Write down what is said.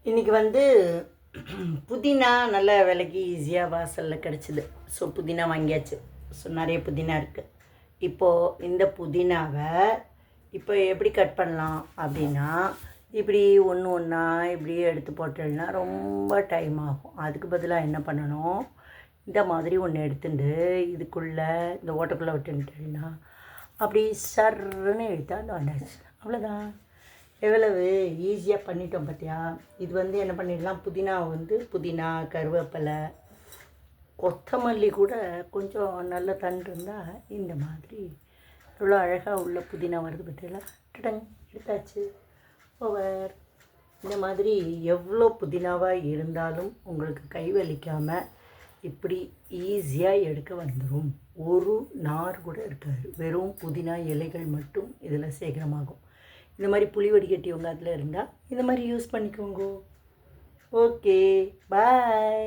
இன்றைக்கி வந்து புதினா நல்ல விலைக்கு ஈஸியாக வாசலில் கிடச்சிது. ஸோ புதினா வாங்கியாச்சு. ஸோ நிறைய புதினா இருக்குது. இப்போது இந்த புதினாவை இப்போ எப்படி கட் பண்ணலாம் அப்படின்னா, இப்படி ஒன்று ஒன்றா இப்படியே எடுத்து போட்டோம்னா ரொம்ப டைம் ஆகும். அதுக்கு பதிலாக என்ன பண்ணணும், இந்த மாதிரி ஒன்று எடுத்துட்டு இதுக்குள்ளே இந்த ஓட்டக்குள்ளே விட்டுட்டேன்னா அப்படி சர்ன்னு எடுத்தால் அந்த வந்தாச்சு. அவ்வளோதான். எவ்வளவு ஈஸியாக பண்ணிட்டோம் பார்த்தியா. இது வந்து என்ன பண்ணிடலாம், புதினா, கருவேப்பிலை, கொத்தமல்லி கூட கொஞ்சம் நல்ல தண்டு இருந்தால் இந்த மாதிரி இவ்வளோ அழகாக உள்ள புதினா வருது பார்த்தியா. டடங் எடுத்தாச்சு. ஓவர். இந்த மாதிரி எவ்வளோ புதினாவாக இருந்தாலும் உங்களுக்கு கை வலிக்காமல் இப்படி ஈஸியாக எடுக்க வந்துடும். ஒரு நார் கூட இருக்காது. வெறும் புதினா இலைகள் மட்டும் இதில் சேகரமாகும். இந்த மாதிரி புளி வடிகட்டி உங்கள் அதில் இருந்தால் இந்த மாதிரி யூஸ் பண்ணிக்கோங்க. ஓகே, பாய்.